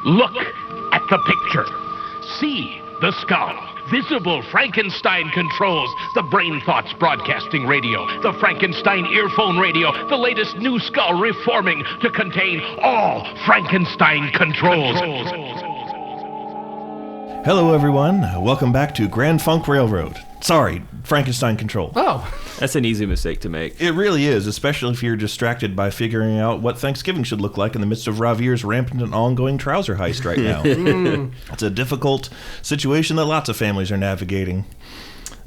Look at the picture. See the skull. Visible Frankenstein controls. The Brain Thoughts broadcasting radio. The Frankenstein earphone radio. The latest new skull reforming to contain all Frankenstein controls. Hello, everyone. Welcome back to Grand Funk Railroad. Sorry, Frankenstein Control. Oh. That's an easy mistake to make. It really is, especially if you're distracted by figuring out what Thanksgiving should look like in the midst of Ravier's rampant and ongoing trouser heist right now. It's a difficult situation that lots of families are navigating.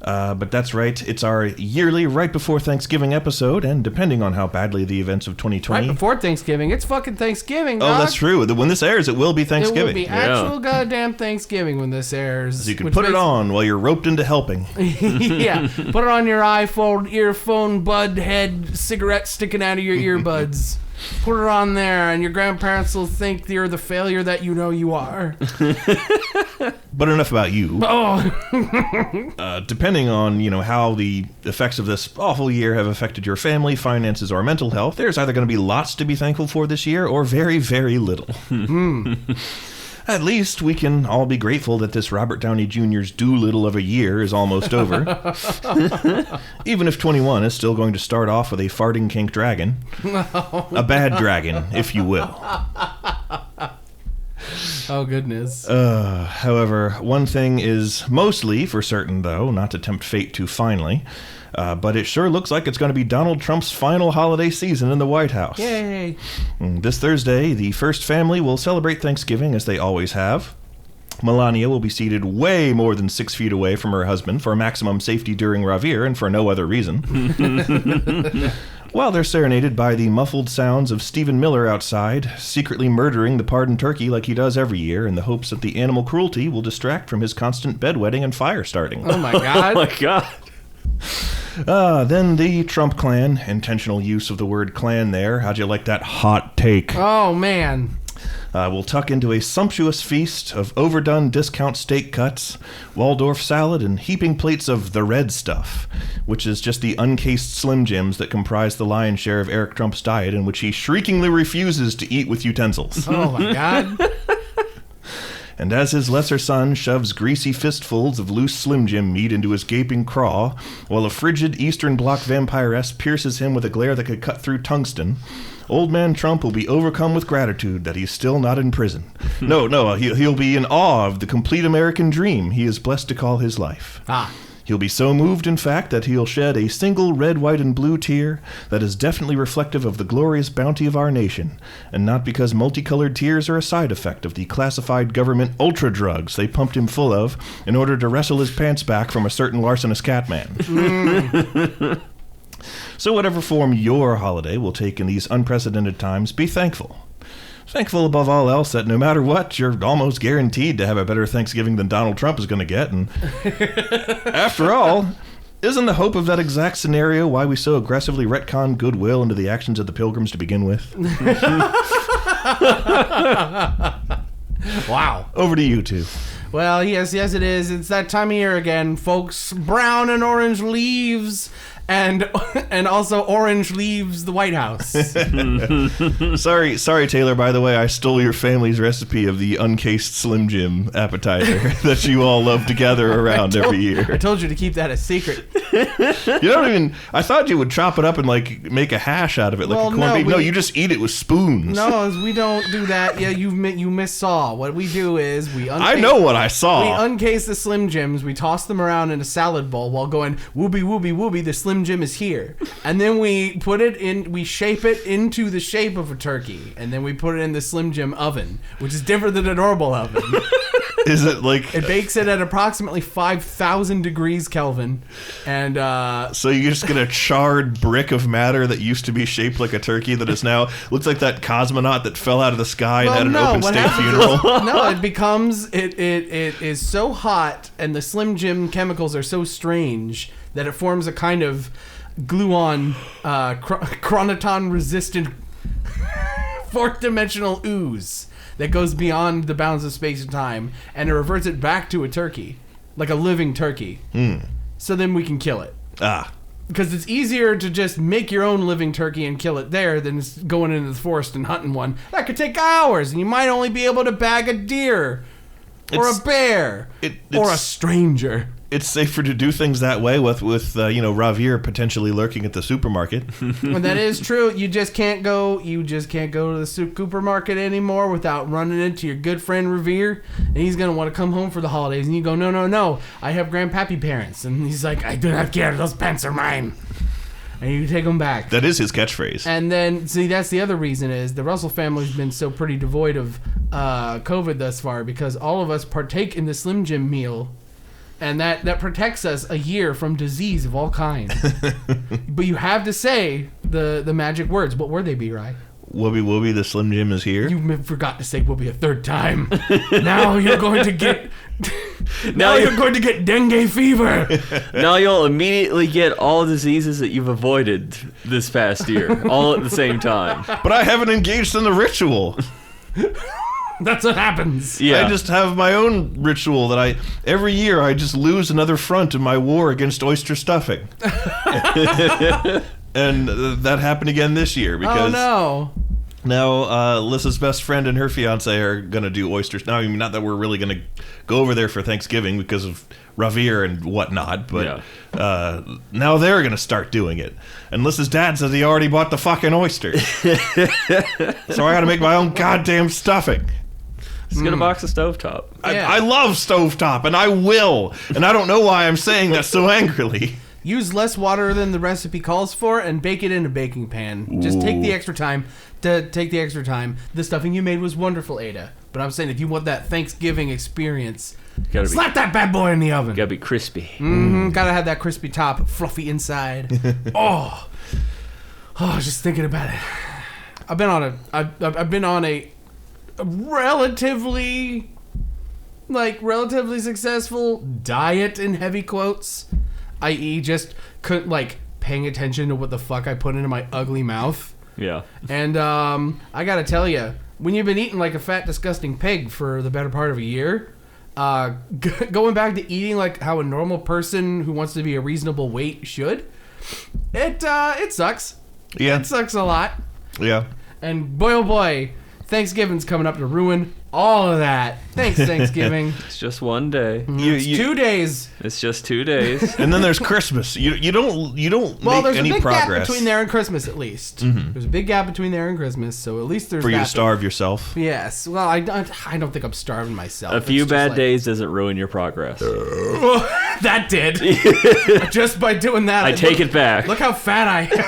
But that's right, it's our yearly right before Thanksgiving episode, and depending on how badly the events of 2020... Right before Thanksgiving. It's fucking Thanksgiving, dog. Oh, that's true. When this airs, it will be Thanksgiving. It will be actual goddamn Thanksgiving when this airs. So you can put it on while you're roped into helping. Yeah, put it on your iPhone, earphone, bud, head, cigarette sticking out of your earbuds. Put it on there, and your grandparents will think you're the failure that you know you are. But enough about you. Oh. Depending on, how the effects of this awful year have affected your family, finances, or mental health, there's either going to be lots to be thankful for this year, or very, very little. At least we can all be grateful that this Robert Downey Jr.'s Doolittle of a year is almost over. Even if 21 is still going to start off with a farting kink dragon. A bad dragon, if you will. Oh, goodness. However, one thing is mostly for certain, though, not to tempt fate too finely, but it sure looks like it's going to be Donald Trump's final holiday season in the White House. Yay. This Thursday, the first family will celebrate Thanksgiving as they always have. Melania will be seated way more than 6 feet away from her husband for maximum safety during Ravier and for no other reason. While they're serenaded by the muffled sounds of Stephen Miller outside, secretly murdering the pardoned turkey like he does every year in the hopes that the animal cruelty will distract from his constant bedwetting and fire starting. Oh, my God. Oh, my God. Then the Trump clan, intentional use of the word clan there, how'd you like that hot take? Oh, man. Will tuck into a sumptuous feast of overdone discount steak cuts, Waldorf salad, and heaping plates of the red stuff, which is just the uncased Slim Jims that comprise the lion's share of Eric Trump's diet, in which he shriekingly refuses to eat with utensils. Oh, my God. And as his lesser son shoves greasy fistfuls of loose Slim Jim meat into his gaping craw, while a frigid Eastern Bloc vampiress pierces him with a glare that could cut through tungsten, Old Man Trump will be overcome with gratitude that he's still not in prison. No, he'll be in awe of the complete American dream he is blessed to call his life. He'll be so moved, in fact, that he'll shed a single red, white, and blue tear that is definitely reflective of the glorious bounty of our nation, and not because multicolored tears are a side effect of the classified government ultra drugs they pumped him full of in order to wrestle his pants back from a certain larcenous catman. So whatever form your holiday will take in these unprecedented times, be thankful. Thankful above all else that no matter what, you're almost guaranteed to have a better Thanksgiving than Donald Trump is going to get. And after all, isn't the hope of that exact scenario why we so aggressively retcon goodwill into the actions of the Pilgrims to begin with? Wow. Over to you two. Well, yes, it is. It's that time of year again, folks. Brown and orange leaves. And also orange leaves the White House. Sorry, Taylor, by the way, I stole your family's recipe of the uncased Slim Jim appetizer that you all love to gather around every year. I told you to keep that a secret. I thought you would chop it up and make a hash out of it like a corned beef. No, you just eat it with spoons. No, we don't do that. Yeah, you missaw. What we do is I know what I saw. We uncase the Slim Jims, we toss them around in a salad bowl while going, whoopie, whoopie, whoopie, the Slim Jim is here. And then we shape it into the shape of a turkey. And then we put it in the Slim Jim oven, which is different than a normal oven. Is it like... It bakes it at approximately 5,000 degrees Kelvin. And, so you're just going to charred brick of matter that used to be shaped like a turkey that is now... Looks like that cosmonaut that fell out of the sky and had an open state funeral. No, it becomes... It is so hot, and the Slim Jim chemicals are so strange that it forms a kind of gluon, chronoton-resistant fourth-dimensional ooze that goes beyond the bounds of space and time, and it reverts it back to a turkey, like a living turkey. So then we can kill it. because it's easier to just make your own living turkey and kill it there than going into the forest and hunting one. That could take hours, and you might only be able to bag a deer or a bear or a stranger. It's safer to do things that way with Ravir potentially lurking at the supermarket. And that is true. You just can't go to the supermarket anymore without running into your good friend Revere, and he's gonna want to come home for the holidays, and you go, no, I have grandpappy parents, and he's like, I do not care, those pants are mine. And you take them back. That is his catchphrase. And then, see, that's the other reason is the Russell family's been so pretty devoid of COVID thus far, because all of us partake in the Slim Jim meal. And that protects us a year from disease of all kinds. But you have to say the magic words. What were they, B-Rye? Woobie Woobie, the Slim Jim is here. You forgot to say Woobie a third time. Now you're going to get... Now you're going to get dengue fever. Now you'll immediately get all diseases that you've avoided this past year, all at the same time. But I haven't engaged in the ritual. That's what happens. Yeah. I just have my own ritual that every year I just lose another front in my war against oyster stuffing. And that happened again this year because now Lissa's best friend and her fiance are going to do oysters. Now, I mean, not that we're really going to go over there for Thanksgiving because of Ravir and whatnot, but now they're going to start doing it. And Lissa's dad says he already bought the fucking oysters. So I got to make my own goddamn stuffing. Just get a box of stovetop. I love stovetop, and I will. And I don't know why I'm saying that so angrily. Use less water than the recipe calls for and bake it in a baking pan. Just take the extra time. The stuffing you made was wonderful, Ada. But I'm saying if you want that Thanksgiving experience, slap that bad boy in the oven. Gotta be crispy. Gotta have that crispy top, fluffy inside. Just thinking about it. I've been on a relatively successful diet in heavy quotes, i.e. just couldn't paying attention to what the fuck I put into my ugly mouth. Yeah. And I gotta tell you, when you've been eating like a fat disgusting pig for the better part of a year, going back to eating like how a normal person who wants to be a reasonable weight should, it sucks. Yeah. It sucks a lot. Yeah. And boy oh boy, Thanksgiving's coming up to ruin all of that. Thanks, Thanksgiving. It's just one day. It's 2 days. It's just 2 days. And then there's Christmas. You don't make any progress. Well, there's a big gap between there and Christmas, at least. There's a big gap between there and Christmas, so at least there's for you that. to starve yourself. Yes. Well, I don't think I'm starving myself. A few bad days doesn't ruin your progress. That did. Just by doing that. I take it back. Look how fat I am.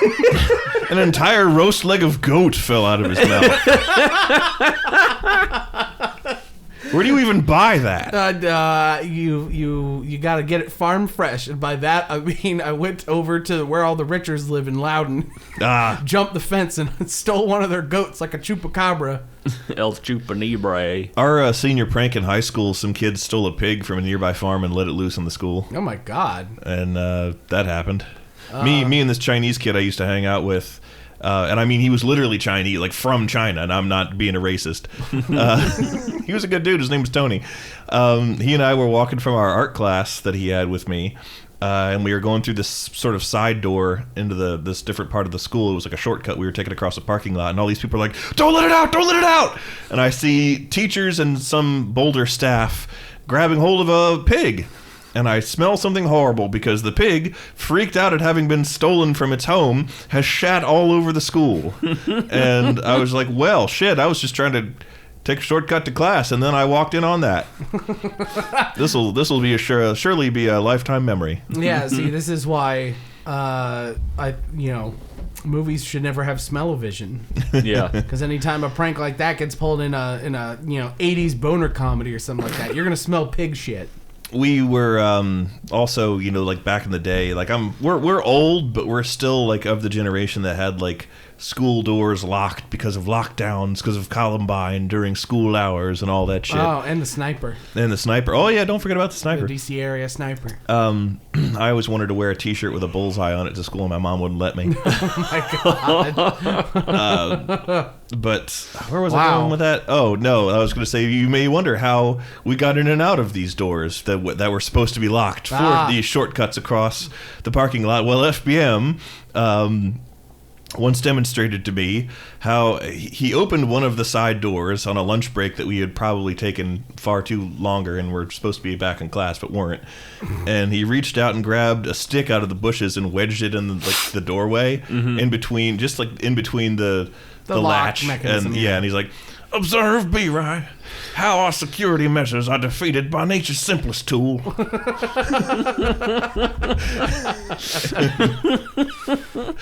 An entire roast leg of goat fell out of his mouth. Where do you even buy that? You got to get it farm fresh, and by that I mean I went over to where all the Richards live in Loudon, jumped the fence and stole one of their goats like a chupacabra. El Chupanibre. Our senior prank in high school, some kids stole a pig from a nearby farm and let it loose in the school. Oh my god! And that happened. Me and this Chinese kid I used to hang out with. And I mean, he was literally Chinese, like from China, and I'm not being a racist. He was a good dude. His name was Tony. He and I were walking from our art class that he had with me, and we were going through this sort of side door into this different part of the school. It was like a shortcut. We were taking across a parking lot, and all these people are like, "Don't let it out! Don't let it out!" And I see teachers and some Boulder staff grabbing hold of a pig. And I smell something horrible because the pig, freaked out at having been stolen from its home, has shat all over the school. And I was like, well, shit, I was just trying to take a shortcut to class, and then I walked in on that. This'll be surely be a lifetime memory. Yeah, see, this is why movies should never have smell-o-vision. Yeah. Because anytime a prank like that gets pulled in a 80s boner comedy or something like that, you're gonna smell pig shit. We were also, like back in the day, like we're old, but we're still like of the generation that had like school doors locked because of lockdowns, because of Columbine during school hours and all that shit. Oh, and the sniper. And the sniper. Oh, yeah, don't forget about the sniper. The DC area sniper. I always wanted to wear a T-shirt with a bullseye on it to school, and my mom wouldn't let me. Oh, my God. But where was I going with that? Oh, no, I was going to say, you may wonder how we got in and out of these doors that were supposed to be locked for these shortcuts across the parking lot. Well, FBM once demonstrated to me how he opened one of the side doors on a lunch break that we had probably taken far too longer and were supposed to be back in class but weren't. And he reached out and grabbed a stick out of the bushes and wedged it in the doorway in between the latch mechanism, and he's like, "Observe, B-Rye, how our security measures are defeated by nature's simplest tool."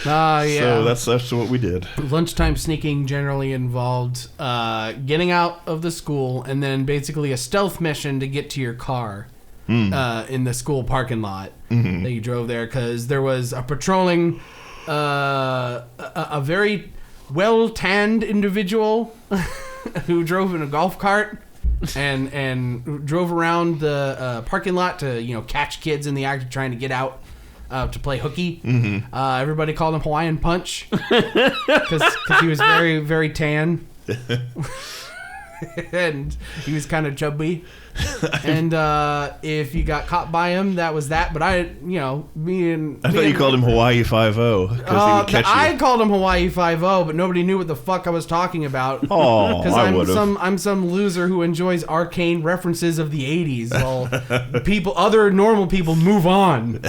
Yeah. So that's what we did. Lunchtime sneaking generally involved getting out of the school and then basically a stealth mission to get to your car in the school parking lot that you drove there, because there was a patrolling, a very well-tanned individual who drove in a golf cart and drove around the parking lot to catch kids in the act of trying to get out to play hooky. Everybody called him Hawaiian Punch because he was very, very tan and he was kind of chubby. And if you got caught by him, that was that. But I thought you called him Hawaii 5-0 because he would catch you. I called him Hawaii 5-0, but nobody knew what the fuck I was talking about. Oh, because I I'm some loser who enjoys arcane references of the 80s, while other normal people move on.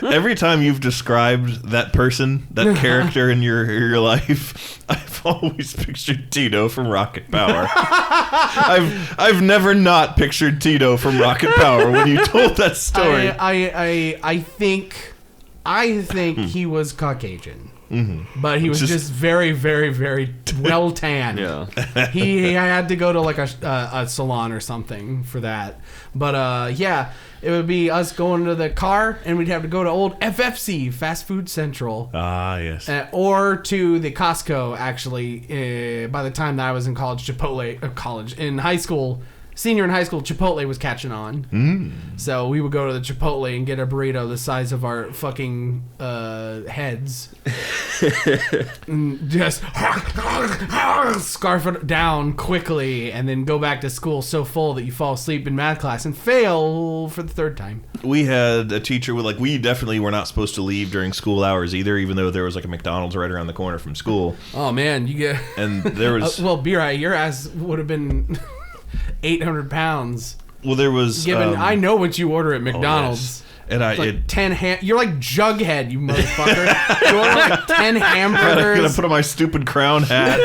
Every time you've described that person, that character in your life, I've always pictured Tito from Rocket Power. I've never not pictured Tito from Rocket Power when you told that story. I think he was Caucasian. But he was just very, very, very well tanned. Yeah. He had to go to like a salon or something for that. But it would be us going to the car and we'd have to go to old FFC, Fast Food Central. Ah, yes. Or to the Costco, actually. By the time that I was in college, in high school, senior in high school, Chipotle was catching on. So we would go to the Chipotle and get a burrito the size of our fucking heads. And just scarf it down quickly and then go back to school so full that you fall asleep in math class and fail for the third time. We had a teacher we definitely were not supposed to leave during school hours either, even though there was like a McDonald's right around the corner from school. Oh man, you get... And there was... B-Rye, your ass would have been 800 pounds. Well, there was... I know what you order at McDonald's. Oh, yes. And 10 you're like Jughead, you motherfucker. You order like 10 hamburgers. I'm gonna put on my stupid crown hat.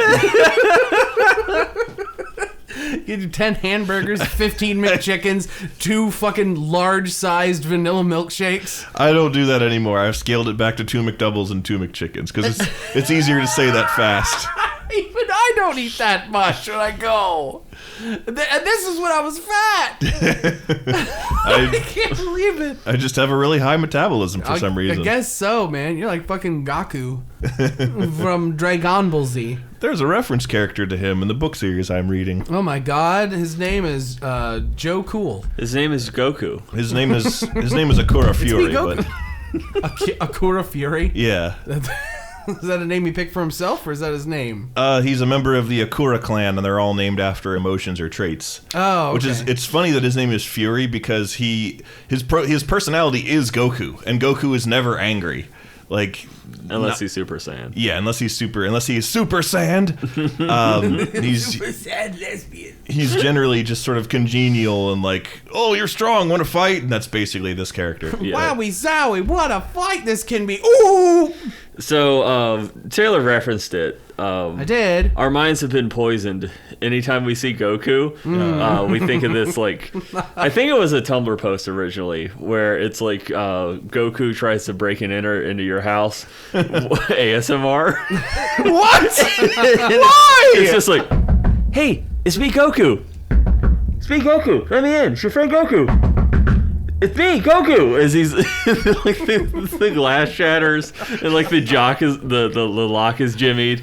You do 10 hamburgers, 15 McChickens, 2 fucking large-sized vanilla milkshakes. I don't do that anymore. I've scaled it back to 2 McDoubles and 2 McChickens because it's easier to say that fast. Even I don't eat that much when I go. And this is when I was fat. I can't believe it. I just have a really high metabolism for some reason. I guess so, man. You're like fucking Gaku from Dragon Ball Z. There's a reference character to him in the book series I'm reading. Oh my god, his name is Joe Cool. His name is Goku. His name is Akura Fury. But Akura Fury? Yeah. Is that a name he picked for himself, or is that his name? He's a member of the Akura clan, and they're all named after emotions or traits. Oh, okay. Which is, it's funny that his name is Fury because his personality is Goku, and Goku is never angry. Unless he's Super Saiyan. Yeah, unless he is Super Saiyan. He's Super Saiyan lesbian. He's generally just sort of congenial and oh, you're strong, want to fight? And that's basically this character. Yeah. Wowie zowie, what a fight this can be. Ooh! So, Taylor referenced it. I did. Our minds have been poisoned. Anytime we see Goku, we think of this, I think it was a Tumblr post originally, where it's Goku tries to break and enter into your house. ASMR. What? Why? It's just hey, it's me, Goku. It's me, Goku. Let me in. It's your friend Goku. it's me, Goku! As he's like the glass shatters and like the lock is jimmied.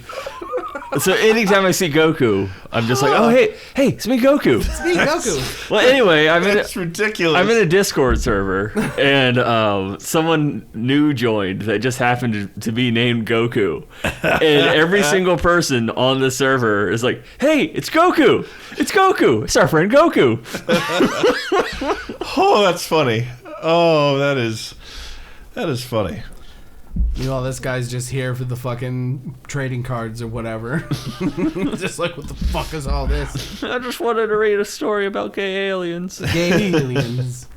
So anytime I see Goku, I'm just like, oh hey, it's me, Goku. It's me, Goku. Well, anyway, That's ridiculous. I'm in a Discord server, and someone new joined that just happened to be named Goku. And every single person on the server is like, hey, it's Goku! It's Goku! It's our friend Goku! Oh, that's funny. Oh, that is funny. You know, this guy's just here for the fucking trading cards or whatever. Just like, what the fuck is all this? I just wanted to read a story about gay aliens. Gay aliens.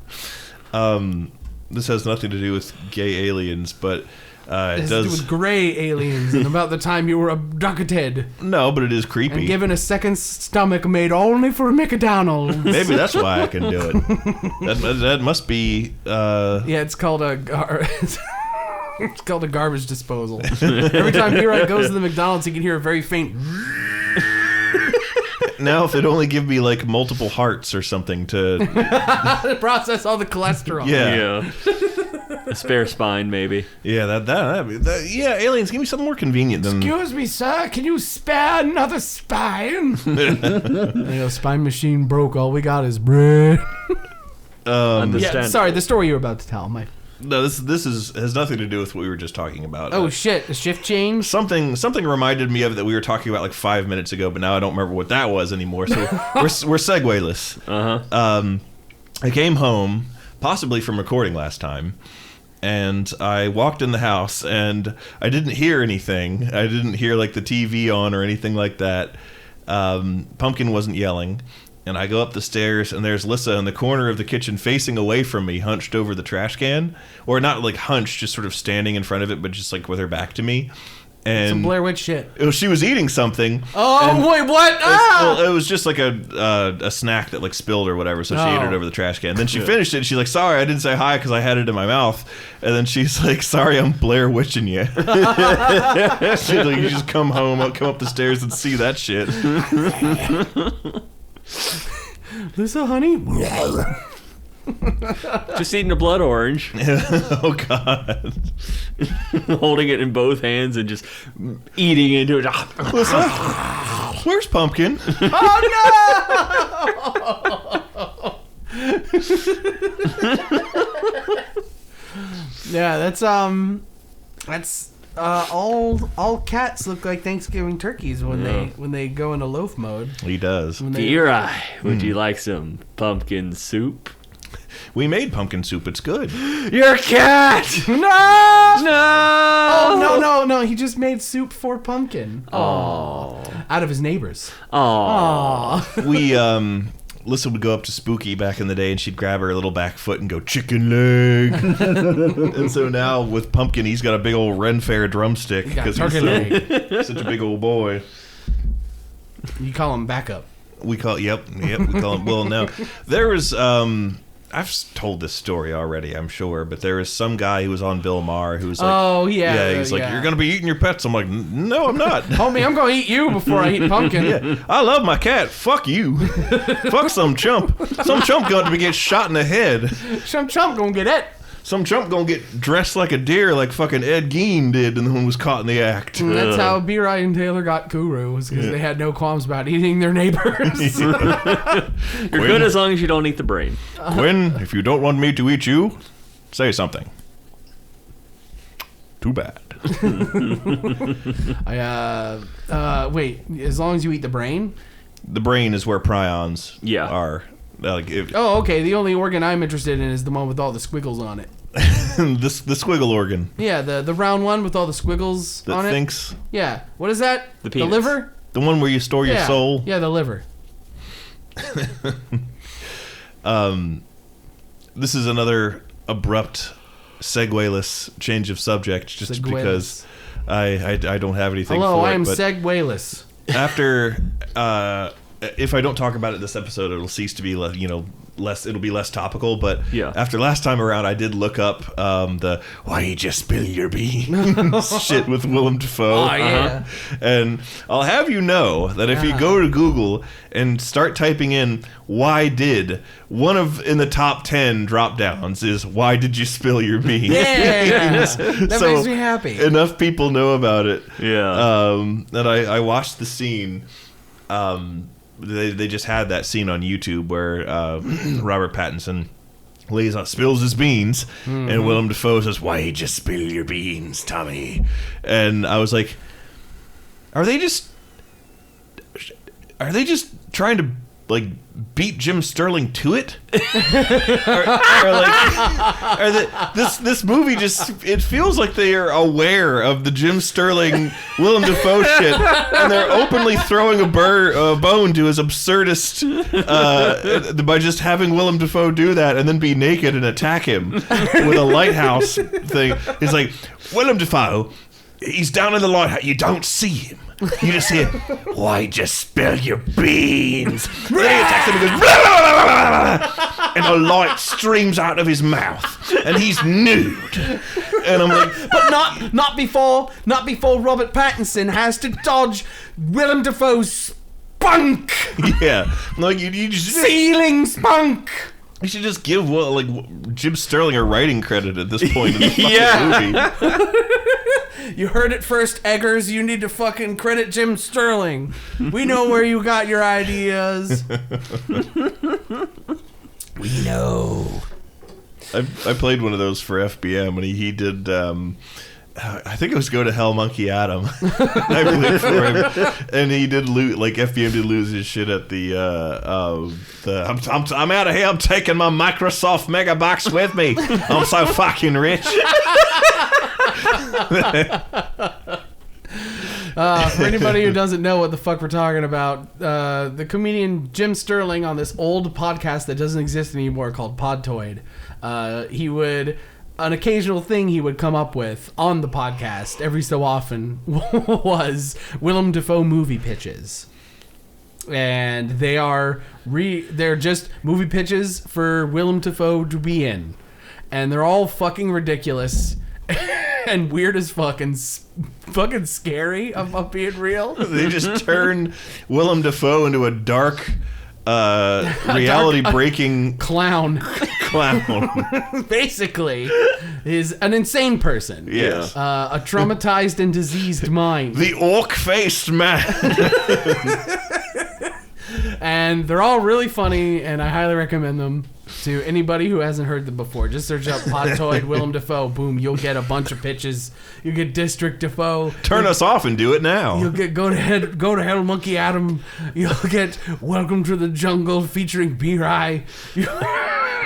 This has nothing to do with gay aliens, but It it has to do does. with gray aliens and about the time you were abducted No, but it is creepy. and given a second stomach made only for McDonald's. Maybe that's why I can do it. That must be. Yeah, it's called it's called a garbage disposal. Every time B-Right goes to the McDonald's, he can hear a very faint. Now, if they'd only give me like multiple hearts or something to. process all the cholesterol. Yeah. A spare spine, maybe. Yeah, yeah, aliens, give me something more convenient than. Excuse me, sir. Can you spare another spine? Spine machine broke. All we got is bread. Understand. Yeah, sorry. The story you were about to tell. No, this has nothing to do with what we were just talking about. Oh shit! The shift change. Something reminded me of it that we were talking about like 5 minutes ago, but now I don't remember what that was anymore. So we're segue-less. I came home, possibly from recording last time, and I walked in the house and I didn't hear anything. I didn't hear like the TV on or anything like that. Pumpkin wasn't yelling. And I go up the stairs, and there's Lissa in the corner of the kitchen facing away from me, hunched over the trash can. Or not like hunched, just sort of standing in front of it, but just like with her back to me. And Some Blair Witch shit. she was eating something. Oh, wait, what? Well, it was just like a snack that like spilled or whatever, so she ate it over the trash can. And then she finished it, and she's like, sorry, I didn't say hi because I had it in my mouth. And then she's like, sorry, I'm Blair Witching you. She's like, you just come home, I'll come up the stairs and see that shit. Lisa, honey. Just eating a blood orange. Oh, God. Holding it in both hands and just eating into it. Lissa, where's Pumpkin? Oh, no! Yeah, that's all cats look like Thanksgiving turkeys when they go into loaf mode. He does. Eri, would you like some pumpkin soup? We made pumpkin soup. It's good. You're a cat! No! No! Oh, no. He just made soup for Pumpkin. Oh. Out of his neighbors. Oh. We, Lissa would go up to Spooky back in the day, and she'd grab her little back foot and go, chicken leg. And so now with Pumpkin, he's got a big old Ren Fair drumstick because he's such a big old boy. You call him backup. We call we call him. Well, no, there was I've told this story already, I'm sure, but there was some guy who was on Bill Maher who was like, oh yeah, he's like, you're gonna be eating your pets. I'm like, no, I'm not. Homie, I'm gonna eat you before I eat Pumpkin. Yeah, I love my cat. Fuck you. Fuck some chump. Some chump gonna get shot in the head. Some chump gonna get it. Some chump gonna get dressed like a deer like fucking Ed Gein did and then was caught in the act. And that's how B-Ride and Taylor got Kuru, was because they had no qualms about eating their neighbors. You're good as long as you don't eat the brain. Quinn, if you don't want me to eat you, say something. Too bad. Wait, as long as you eat the brain? The brain is where prions are. Like okay. The only organ I'm interested in is the one with all the squiggles on it. the squiggle organ. Yeah, the round one with all the squiggles that on it. Thinks. Yeah. What is that? The liver? The one where you store your soul? Yeah, the liver. This is another abrupt, segue-less change of subject, just because I don't have anything Hello, for it. I am but segue-less. After if I don't talk about it this episode, it'll cease to be less. It'll be less topical. But after last time around, I did look up the "Why'd you spill your beans?" shit with Willem Dafoe. Oh yeah. And I'll have you know that if you go to Google and start typing in "why did," in the top 10 drop downs is "why did you spill your beans?" Yeah. That makes me happy. Enough people know about it. Yeah. That I watched the scene. They just had that scene on YouTube where Robert Pattinson spills his beans, and Willem Dafoe says, "Why'd you spill your beans, Tommy?" And I was like, Are they just trying to beat Jim Sterling to it? This movie it feels like they are aware of the Jim Sterling Willem Dafoe shit, and they're openly throwing a bone to his absurdist by just having Willem Dafoe do that and then be naked and attack him with a lighthouse thing. He's like, Willem Dafoe, he's down in the lighthouse. You don't see him. You just hear, "Why'd you spill your beans?" Then he attacks him and goes, "Blah, blah, blah, blah, blah," and a light streams out of his mouth, and he's nude. And I'm like, but not before Robert Pattinson has to dodge Willem Dafoe's spunk. Yeah, you just Ceiling spunk. You should just give Jim Sterling a writing credit at this point in the fucking movie. You heard it first, Eggers. You need to fucking credit Jim Sterling. We know where you got your ideas. We know. I played one of those for FBM when he did. I think it was Go to Hell, Monkey Adam. Everything for him, and he did lose. FBM did lose his shit at the. I'm out of here. I'm taking my Microsoft Megabox with me. I'm so fucking rich. For anybody who doesn't know what the fuck we're talking about, the comedian Jim Sterling on this old podcast that doesn't exist anymore called Podtoid, an occasional thing he would come up with on the podcast every so often was Willem Dafoe movie pitches. And they're just movie pitches for Willem Dafoe to be in. And they're all fucking ridiculous and weird as fucking scary of being real. They just turn Willem Dafoe into a dark reality-breaking clown. Basically, is an insane person. Yes. A traumatized and diseased mind. The orc-faced man. And they're all really funny, and I highly recommend them to anybody who hasn't heard them before. Just search up Podtoid Willem Dafoe. Boom, you'll get a bunch of pitches. You get District Dafoe. Turn us off and do it now. You'll get Go to Hell, Monkey Adam. You'll get Welcome to the Jungle featuring B-Rye.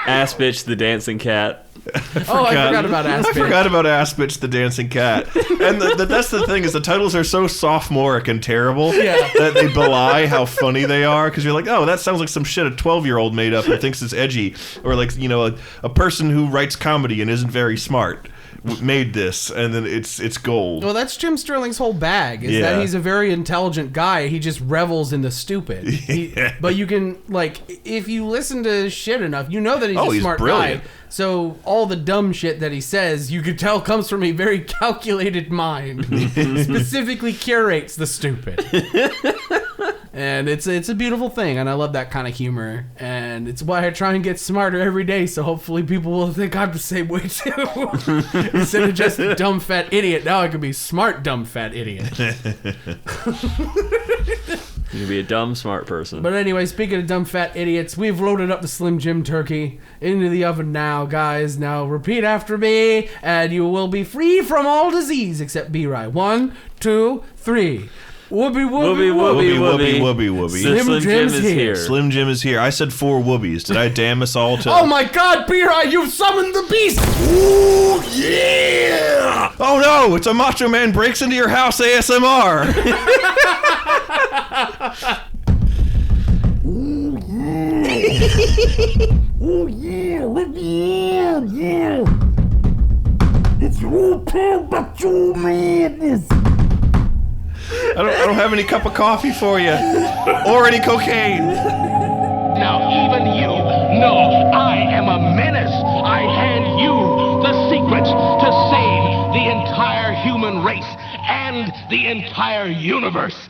Ass Bitch the Dancing Cat. I forgot about Ass Bitch. I forgot about Ass Bitch the Dancing Cat. And that's the thing, is the titles are so sophomoric and terrible that they belie how funny they are, because you're like, oh, that sounds like some shit a 12-year-old made up and thinks is edgy, or a person who writes comedy and isn't very smart made this, and then it's gold. Well, that's Jim Sterling's whole bag, is that he's a very intelligent guy. He just revels in the stupid. But you can, if you listen to his shit enough, you know that he's a smart guy. So all the dumb shit that he says, you could tell comes from a very calculated mind. Specifically curates the stupid. And it's a beautiful thing, and I love that kind of humor. And it's why I try and get smarter every day, so hopefully people will think I'm the same way too. Instead of just a dumb fat idiot, now I can be smart dumb fat idiot. You can be a dumb smart person. But anyway, speaking of dumb fat idiots, we've loaded up the Slim Jim turkey into the oven now, guys. Now repeat after me, and you will be free from all disease except B-Rye. 1, 2, 3. Whoopie, whoopie, Whoopie, whoopie, whoopie, whoopie. Slim Jim is here. Slim Jim is here. I said 4 whoobies. Did I damn us all to... Oh my god, B-Rye, you've summoned the beast! Ooh, yeah! Oh no, it's a Macho Man breaks into your house ASMR. Oh yeah, yeah. It's your Paul Macho Madness. I don't don't have any cup of coffee for you. Or any cocaine. Now even you know I am a menace. I hand you the secrets to save the entire human race and the entire universe.